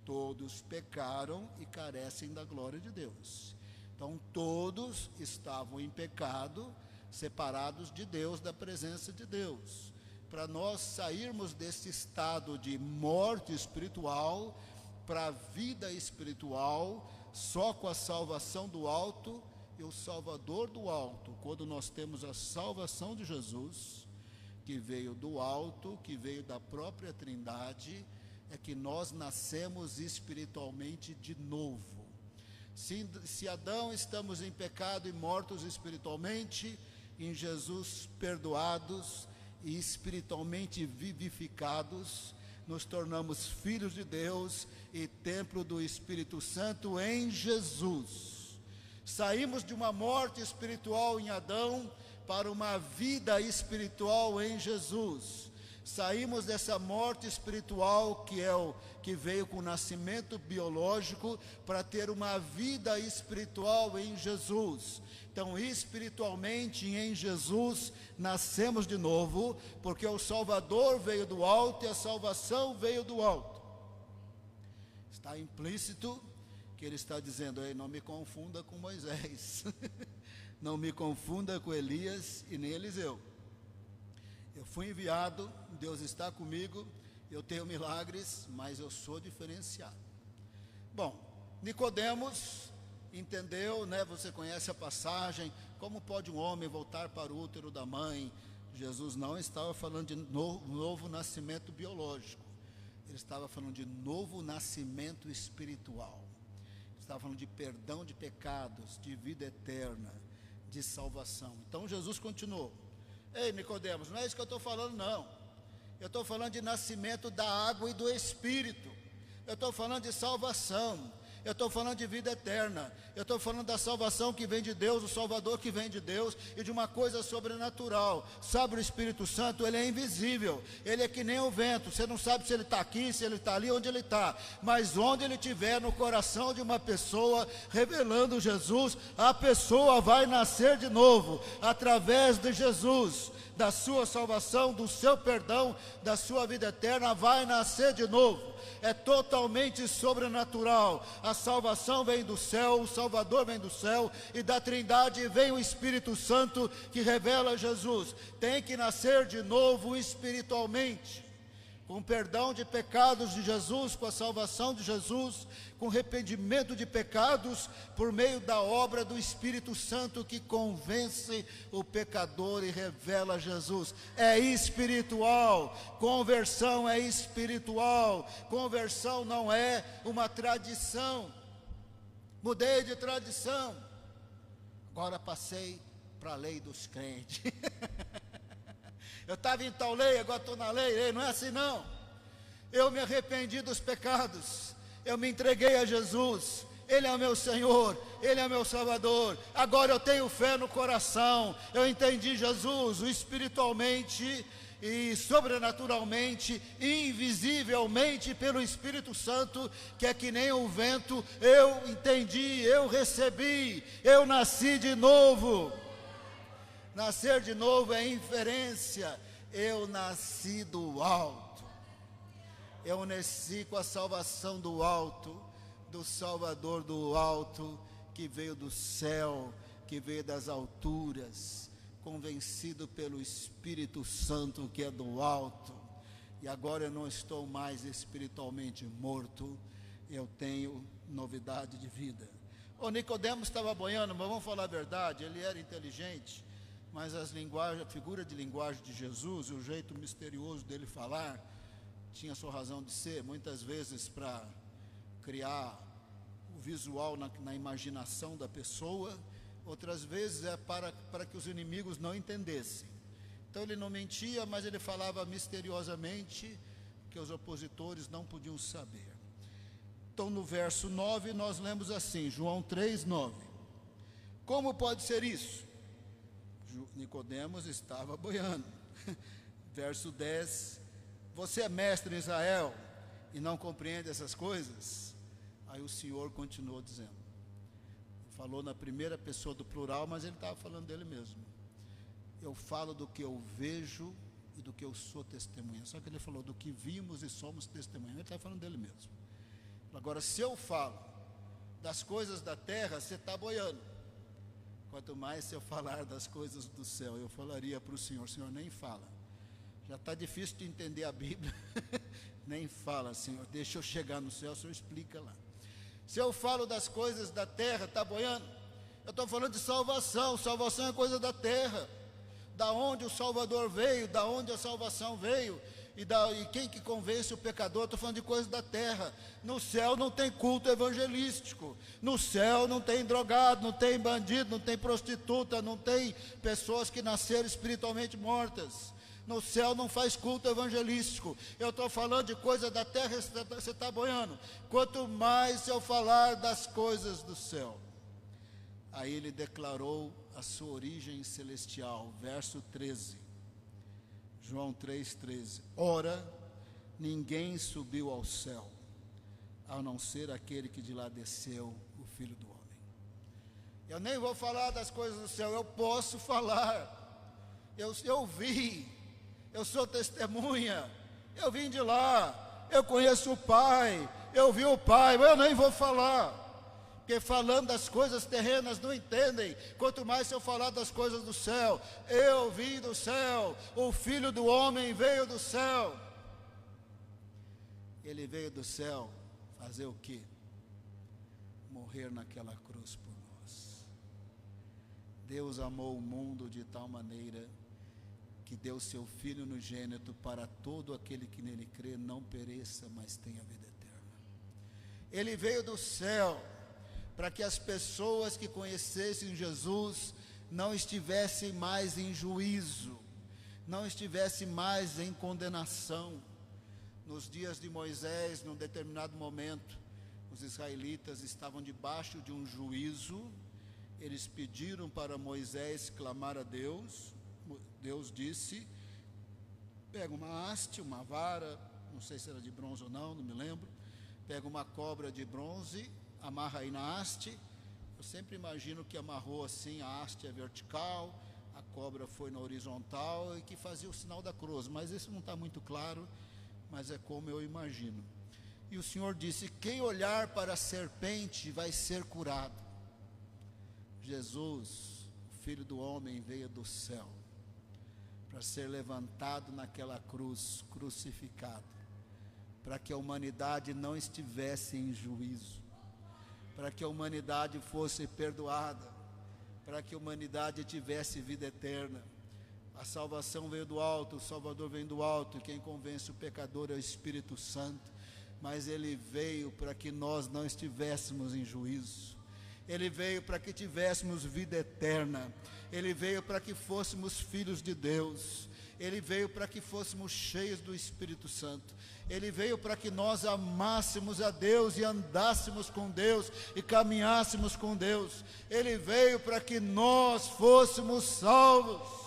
Todos pecaram e carecem da glória de Deus. Então todos estavam em pecado, separados de Deus, da presença de Deus. Para nós sairmos desse estado de morte espiritual para a vida espiritual, só com a salvação do alto e o Salvador do alto. Quando nós temos a salvação de Jesus, que veio do alto, que veio da própria Trindade, é que nós nascemos espiritualmente de novo. Se Adão estamos em pecado e mortos espiritualmente, em Jesus perdoados e espiritualmente vivificados, nos tornamos filhos de Deus e templo do Espírito Santo em Jesus. Saímos de uma morte espiritual em Adão para uma vida espiritual em Jesus. Saímos dessa morte espiritual que veio com o nascimento biológico para ter uma vida espiritual em Jesus. Então, espiritualmente em Jesus nascemos de novo, porque o Salvador veio do alto e a salvação veio do alto. Está implícito que ele está dizendo: ei, não me confunda com Moisés, não me confunda com Elias e nem Eliseu. Eu fui enviado, Deus está comigo, eu tenho milagres, mas eu sou diferenciado. Bom, Nicodemos entendeu, né? Você conhece a passagem, como pode um homem voltar para o útero da mãe? Jesus não estava falando de novo nascimento biológico, ele estava falando de novo nascimento espiritual, estava falando de perdão de pecados, de vida eterna, de salvação. Então Jesus continuou: ei, Nicodemos, não é isso que eu estou falando, não. Eu estou falando de nascimento da água e do Espírito. Eu estou falando de salvação. Eu estou falando de vida eterna. Eu estou falando da salvação que vem de Deus, o Salvador que vem de Deus, e de uma coisa sobrenatural. Sabe, o Espírito Santo, ele é invisível. Ele é que nem o vento. Você não sabe se ele está aqui, se ele está ali, onde ele está. Mas onde ele estiver no coração de uma pessoa, revelando Jesus, a pessoa vai nascer de novo, através de Jesus, da sua salvação, do seu perdão, da sua vida eterna, vai nascer de novo. É totalmente sobrenatural. A salvação vem do céu, o Salvador vem do céu, e da Trindade vem o Espírito Santo que revela Jesus. Tem que nascer de novo espiritualmente, com o perdão de pecados de Jesus, com a salvação de Jesus, com o arrependimento de pecados, por meio da obra do Espírito Santo que convence o pecador e revela Jesus. É espiritual, conversão é espiritual, conversão não é uma tradição. Mudei de tradição, agora passei para a lei dos crentes. Eu estava em tal lei, agora estou na lei. Não é assim não. Eu me arrependi dos pecados, eu me entreguei a Jesus, Ele é o meu Senhor, Ele é o meu Salvador. Agora eu tenho fé no coração, eu entendi Jesus, o espiritualmente e sobrenaturalmente, invisivelmente pelo Espírito Santo, que é que nem o vento. Eu entendi, eu recebi, eu nasci de novo. Nascer de novo é inferência. Eu nasci do alto. Eu nasci com a salvação do alto, do Salvador do alto, que veio do céu, que veio das alturas, convencido pelo Espírito Santo que é do alto. E agora eu não estou mais espiritualmente morto, eu tenho novidade de vida. O Nicodemos estava boiando, mas vamos falar a verdade, ele era inteligente, mas a figura de linguagem de Jesus, o jeito misterioso dele falar, tinha sua razão de ser. Muitas vezes para criar o visual na imaginação da pessoa, outras vezes é para que os inimigos não entendessem. Então ele não mentia, mas ele falava misteriosamente, que os opositores não podiam saber. Então no verso 9 nós lemos assim, João 3:9. Como pode ser isso? Nicodemos estava boiando. Verso 10, você é mestre em Israel e não compreende essas coisas? Aí o Senhor continuou dizendo, falou na primeira pessoa do plural, mas ele estava falando dele mesmo. Eu falo do que eu vejo e do que eu sou testemunha. Só que ele falou do que vimos e somos testemunha. Ele estava falando dele mesmo. Agora, se eu falo das coisas da terra, você está boiando. Quanto mais se eu falar das coisas do céu, eu falaria para o Senhor nem fala. Já está difícil de entender a Bíblia. Nem fala, Senhor, deixa eu chegar no céu, o Senhor explica lá. Se eu falo das coisas da terra, está boiando? Eu estou falando de salvação. Salvação é coisa da terra. Da onde o Salvador veio, da onde a salvação veio. E quem que convence o pecador? Estou falando de coisas da terra. No céu não tem culto evangelístico. No céu não tem drogado, não tem bandido, não tem prostituta, não tem pessoas que nasceram espiritualmente mortas. No céu não faz culto evangelístico. Eu estou falando de coisa da terra, você está boiando. Quanto mais eu falar das coisas do céu. Aí ele declarou a sua origem celestial, verso 13. João 3,13. Ora, ninguém subiu ao céu, a não ser aquele que de lá desceu, o Filho do Homem. Eu nem vou falar das coisas do céu, eu posso falar. Eu vi, eu sou testemunha, eu vim de lá, eu conheço o Pai, eu vi o Pai, mas eu nem vou falar, porque falando das coisas terrenas não entendem, quanto mais se eu falar das coisas do céu. Eu vim do céu, o Filho do Homem veio do céu. Ele veio do céu fazer o quê? Morrer naquela cruz por nós. Deus amou o mundo de tal maneira que deu seu Filho unigênito para todo aquele que nele crê não pereça, mas tenha vida eterna. Ele veio do céu para que as pessoas que conhecessem Jesus não estivessem mais em juízo, não estivessem mais em condenação. Nos dias de Moisés, num determinado momento, os israelitas estavam debaixo de um juízo. Eles pediram para Moisés clamar a Deus. Deus disse: pega uma haste, uma vara, não sei se era de bronze ou não me lembro. Pega uma cobra de bronze, amarra aí na haste. Eu sempre imagino que amarrou assim, a haste é vertical, a cobra foi na horizontal e que fazia o sinal da cruz, mas isso não está muito claro, mas é como eu imagino. E o Senhor disse: quem olhar para a serpente vai ser curado. Jesus, o Filho do Homem, veio do céu para ser levantado naquela cruz, crucificado, para que a humanidade não estivesse em juízo, para que a humanidade fosse perdoada, para que a humanidade tivesse vida eterna. A salvação veio do alto, o Salvador vem do alto, e quem convence o pecador é o Espírito Santo. Mas ele veio para que nós não estivéssemos em juízo. Ele veio para que tivéssemos vida eterna. Ele veio para que fôssemos filhos de Deus. Ele veio para que fôssemos cheios do Espírito Santo. Ele veio para que nós amássemos a Deus e andássemos com Deus e caminhássemos com Deus. Ele veio para que nós fôssemos salvos.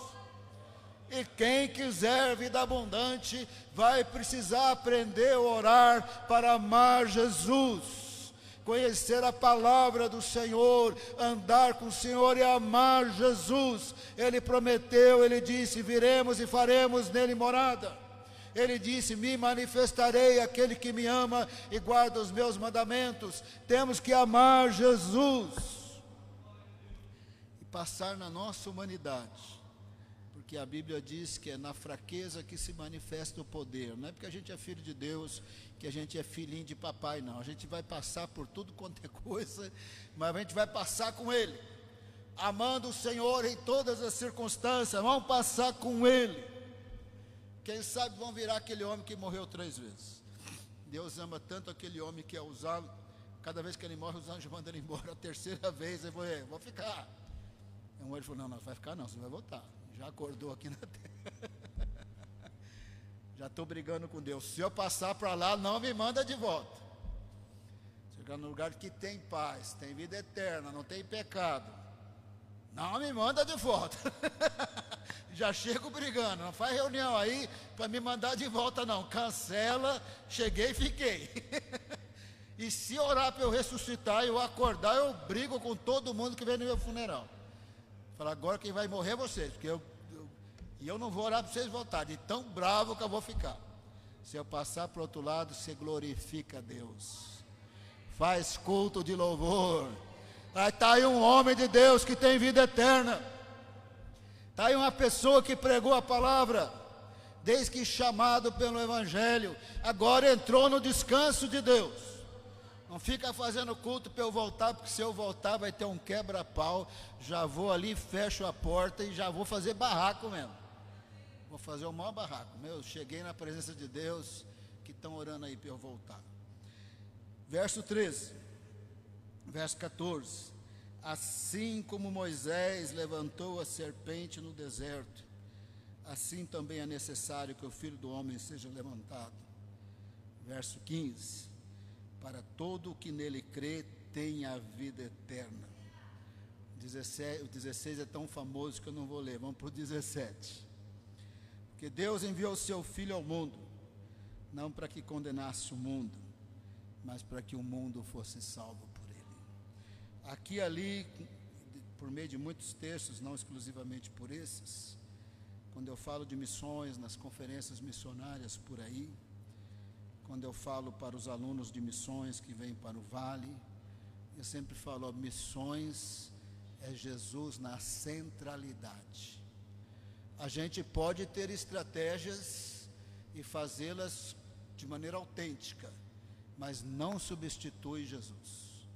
E quem quiser vida abundante vai precisar aprender a orar para amar Jesus, conhecer a palavra do Senhor, andar com o Senhor e amar Jesus. Ele prometeu, ele disse: viremos e faremos nele morada. Ele disse: me manifestarei àquele que me ama e guarda os meus mandamentos. Temos que amar Jesus e passar na nossa humanidade. Porque a Bíblia diz que é na fraqueza que se manifesta o poder. Não é porque a gente é filho de Deus que a gente é filhinho de papai, não. A gente vai passar por tudo quanto é coisa, mas a gente vai passar com Ele, amando o Senhor em todas as circunstâncias. Vamos passar com Ele. Quem sabe vão virar aquele homem que morreu 3 vezes. Deus ama tanto aquele homem que é usá-lo. Cada vez que ele morre, os anjos mandam ele embora. A 3ª vez, eu vou ficar. Um ele falou: não vai ficar não, você vai voltar. Já acordou aqui na terra. Já estou brigando com Deus. Se eu passar para lá, não me manda de volta. Chegar no lugar que tem paz, tem vida eterna, não tem pecado, não me manda de volta. Já chego brigando. Não faz reunião aí para me mandar de volta não. Cancela, cheguei e fiquei. E se orar para eu ressuscitar e eu acordar, eu brigo com todo mundo que vem no meu funeral. Falar: agora quem vai morrer é vocês, porque eu não vou orar para vocês voltarem, de tão bravo que eu vou ficar. Se eu passar para o outro lado, você glorifica a Deus, faz culto de louvor. Aí está aí um homem de Deus que tem vida eterna. Está aí uma pessoa que pregou a palavra, desde que chamado pelo Evangelho, agora entrou no descanso de Deus. Não fica fazendo culto para eu voltar, porque se eu voltar vai ter um quebra-pau. Já vou ali, fecho a porta e já vou fazer barraco mesmo. Vou fazer o maior barraco. Cheguei na presença de Deus, que estão orando aí para eu voltar. Verso 13, verso 14. Assim como Moisés levantou a serpente no deserto, assim também é necessário que o Filho do Homem seja levantado. Verso 15, para todo o que nele crê tenha a vida eterna. O 16 é tão famoso que eu não vou ler, vamos para o 17. Porque Deus enviou o seu Filho ao mundo, não para que condenasse o mundo, mas para que o mundo fosse salvo por ele. Aqui e ali, por meio de muitos textos, não exclusivamente por esses, quando eu falo de missões, nas conferências missionárias por aí, quando eu falo para os alunos de missões que vêm para o Vale, eu sempre falo, ó, missões é Jesus na centralidade. A gente pode ter estratégias e fazê-las de maneira autêntica, mas não substitui Jesus.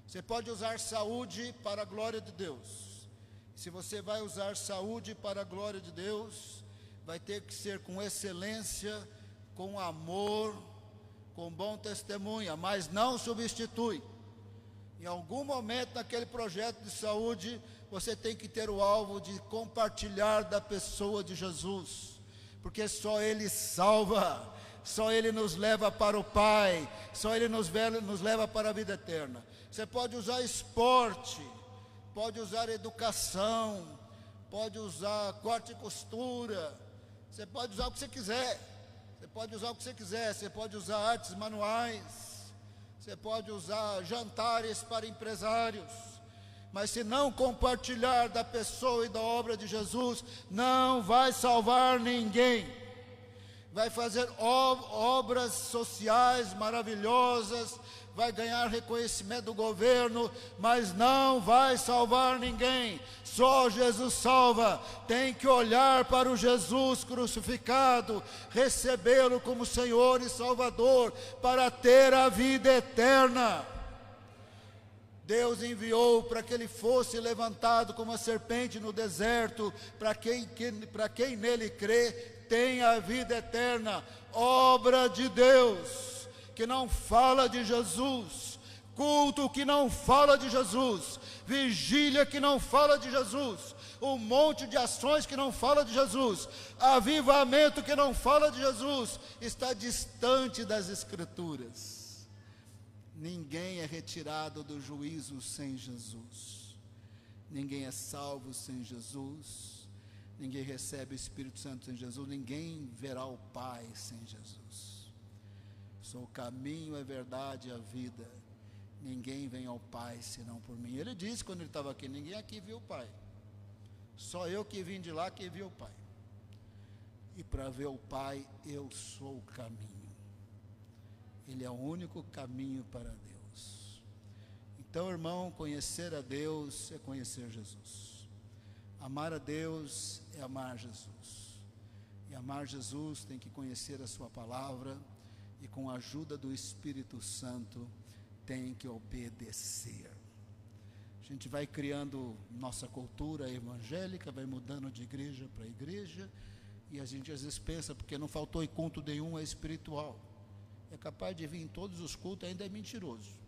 Você pode usar saúde para a glória de Deus. Se você vai usar saúde para a glória de Deus, vai ter que ser com excelência, com amor, com bom testemunho, mas não substitui. Em algum momento naquele projeto de saúde, você tem que ter o alvo de compartilhar da pessoa de Jesus, porque só Ele salva, só Ele nos leva para o Pai, só Ele nos leva para a vida eterna. Você pode usar esporte, pode usar educação, pode usar corte e costura, você pode usar o que você quiser, você pode usar artes manuais, você pode usar jantares para empresários, mas se não compartilhar da pessoa e da obra de Jesus, não vai salvar ninguém. Vai fazer obras sociais maravilhosas, vai ganhar reconhecimento do governo, mas não vai salvar ninguém. Só Jesus salva. Tem que olhar para o Jesus crucificado, recebê-lo como Senhor e Salvador, para ter a vida eterna. Deus enviou para que ele fosse levantado como a serpente no deserto, para quem nele crê, tem a vida eterna. Obra de Deus, que não fala de Jesus, culto que não fala de Jesus, vigília que não fala de Jesus, um monte de ações que não fala de Jesus, avivamento que não fala de Jesus, está distante das Escrituras. Ninguém é retirado do juízo sem Jesus, ninguém é salvo sem Jesus, ninguém recebe o Espírito Santo sem Jesus, ninguém verá o Pai sem Jesus. Sou o caminho, a verdade e a vida, ninguém vem ao Pai senão por mim. Ele disse quando ele estava aqui, ninguém aqui viu o Pai, só eu que vim de lá que vi o Pai, e para ver o Pai eu sou o caminho. Ele é o único caminho para Deus. Então, irmão, conhecer a Deus é conhecer Jesus. Amar a Deus é amar Jesus. E amar Jesus tem que conhecer a sua palavra, e com a ajuda do Espírito Santo tem que obedecer. A gente vai criando nossa cultura evangélica, vai mudando de igreja para igreja, e a gente às vezes pensa, porque não faltou culto nenhum, é espiritual. É capaz de vir em todos os cultos, ainda é mentiroso.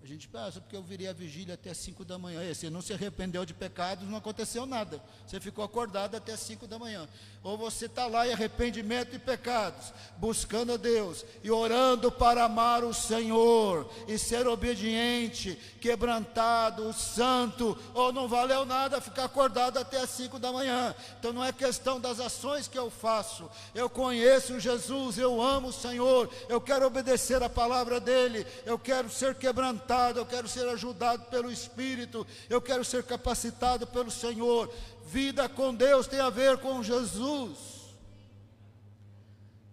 A gente pensa, porque eu virei a vigília até 5 da manhã. Você não se arrependeu de pecados, não aconteceu nada. Você ficou acordado até 5 da manhã. Ou você está lá em arrependimento de pecados, buscando a Deus e orando para amar o Senhor e ser obediente, quebrantado, santo. Ou não valeu nada ficar acordado até as 5 da manhã. Então não é questão das ações que eu faço. Eu conheço Jesus, eu amo o Senhor, eu quero obedecer a palavra dEle, eu quero ser quebrantado, eu quero ser ajudado pelo Espírito, eu quero ser capacitado pelo Senhor. Vida com Deus tem a ver com Jesus.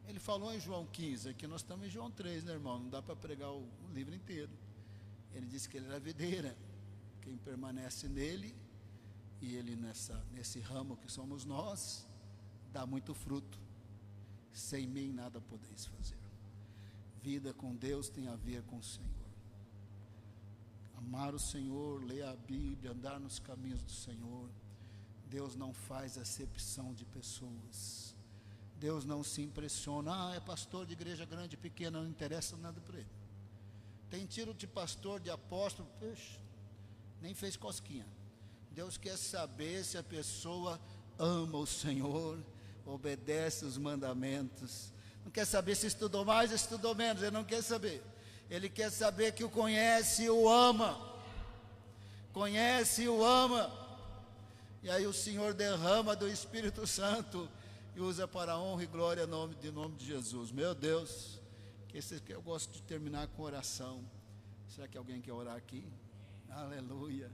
Ele falou em João 15, aqui nós estamos em João 3, né, irmão? Não dá para pregar o livro inteiro. Ele disse que ele era a videira, quem permanece nele, e ele nesse ramo que somos nós, dá muito fruto. Sem mim nada podeis fazer. Vida com Deus tem a ver com o Senhor. Amar o Senhor, ler a Bíblia, andar nos caminhos do Senhor. Deus não faz acepção de pessoas. Deus não se impressiona. É pastor de igreja grande, pequena, não interessa nada para ele. Tem tiro de pastor, de apóstolo, nem fez cosquinha. Deus quer saber se a pessoa ama o Senhor, obedece os mandamentos. Não quer saber se estudou mais ou estudou menos, ele não quer saber. Ele quer saber que o conhece e o ama. Conhece e o ama. E aí o Senhor derrama do Espírito Santo e usa para a honra e glória em nome de Jesus. Meu Deus, eu gosto de terminar com oração. Será que alguém quer orar aqui? Aleluia.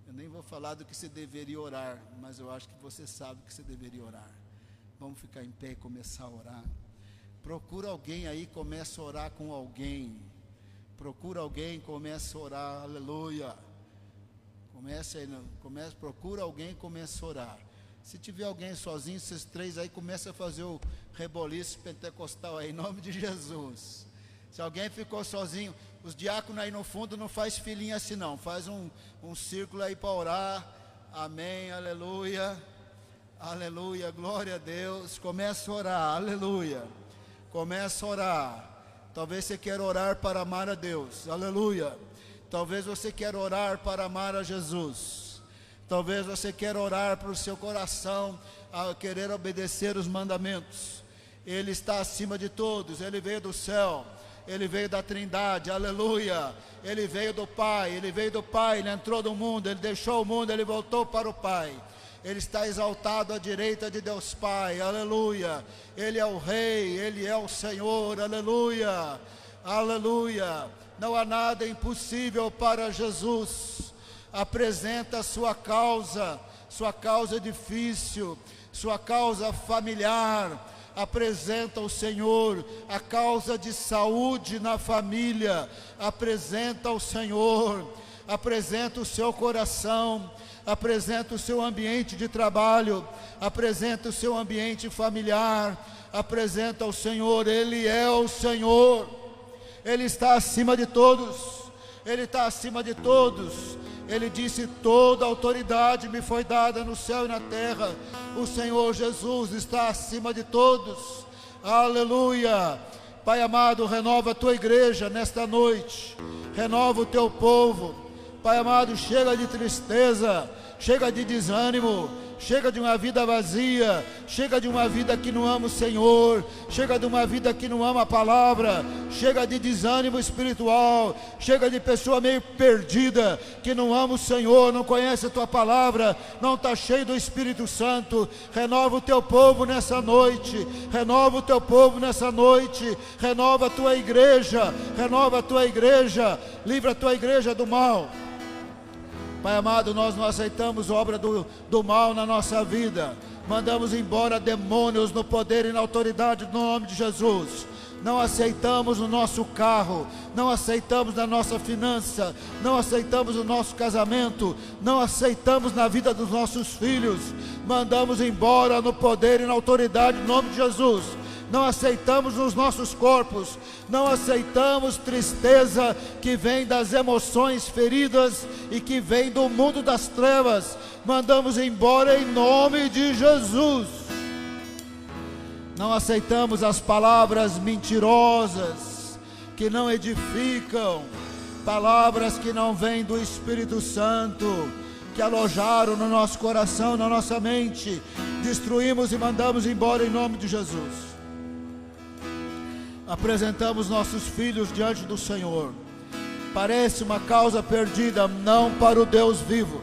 Eu nem vou falar do que você deveria orar, mas eu acho que você sabe que você deveria orar. Vamos ficar em pé e começar a orar. Procura alguém aí, começa a orar com alguém. Procura alguém, começa a orar. Aleluia. Procura alguém e começa a orar. Se tiver alguém sozinho, esses três aí, começa a fazer o reboliço pentecostal aí, em nome de Jesus. Se alguém ficou sozinho, os diáconos aí no fundo não faz filinha assim não, faz um círculo aí para orar. Amém, aleluia, aleluia, glória a Deus. Começa a orar, aleluia. Começa a orar. Talvez você queira orar para amar a Deus, aleluia. Talvez você queira orar para amar a Jesus. Talvez você queira orar para o seu coração, a querer obedecer os mandamentos. Ele está acima de todos, Ele veio do céu, Ele veio da Trindade, aleluia. Ele veio do Pai, Ele entrou no mundo, Ele deixou o mundo, Ele voltou para o Pai. Ele está exaltado à direita de Deus Pai, aleluia. Ele é o Rei, Ele é o Senhor, aleluia, aleluia. Não há nada impossível para Jesus. Apresenta a sua causa difícil, sua causa familiar. Apresenta ao Senhor a causa de saúde na família. Apresenta ao Senhor, apresenta o seu coração, apresenta o seu ambiente de trabalho, apresenta o seu ambiente familiar, apresenta ao Senhor. Ele é o Senhor, Ele está acima de todos, Ele está acima de todos. Ele disse: toda autoridade me foi dada no céu e na terra. O Senhor Jesus está acima de todos, aleluia. Pai amado, renova a tua igreja nesta noite, renova o teu povo. Pai amado, chega de tristeza, chega de desânimo, chega de uma vida vazia, chega de uma vida que não ama o Senhor, chega de uma vida que não ama a palavra, chega de desânimo espiritual, chega de pessoa meio perdida, que não ama o Senhor, não conhece a tua palavra, não está cheio do Espírito Santo. Renova o teu povo nessa noite, renova o teu povo nessa noite, renova a tua igreja, livra a tua igreja do mal. Pai amado, nós não aceitamos obra do mal na nossa vida. Mandamos embora demônios no poder e na autoridade do nome de Jesus. Não aceitamos no nosso carro, não aceitamos na nossa finança, não aceitamos no nosso casamento, não aceitamos na vida dos nossos filhos. Mandamos embora no poder e na autoridade do nome de Jesus. Não aceitamos nos nossos corpos, não aceitamos tristeza que vem das emoções feridas e que vem do mundo das trevas. Mandamos embora em nome de Jesus. Não aceitamos as palavras mentirosas que não edificam, palavras que não vêm do Espírito Santo, que alojaram no nosso coração, na nossa mente. Destruímos e mandamos embora em nome de Jesus. Apresentamos nossos filhos diante do Senhor. Parece uma causa perdida, não para o Deus vivo,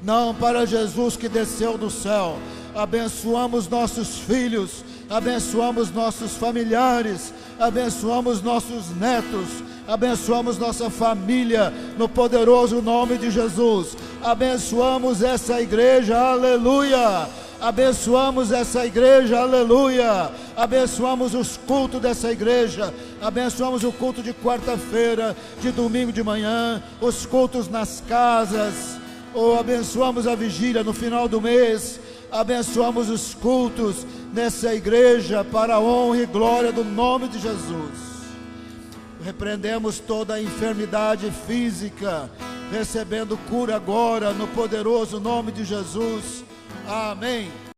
não para Jesus que desceu do céu. Abençoamos nossos filhos, abençoamos nossos familiares, abençoamos nossos netos, abençoamos nossa família, no poderoso nome de Jesus. Abençoamos essa igreja, aleluia. Abençoamos essa igreja, aleluia. Abençoamos os cultos dessa igreja. Abençoamos o culto de quarta-feira, de domingo de manhã, os cultos nas casas. Abençoamos a vigília no final do mês. Abençoamos os cultos nessa igreja para a honra e glória do nome de Jesus. Repreendemos toda a enfermidade física, recebendo cura agora no poderoso nome de Jesus. Amém.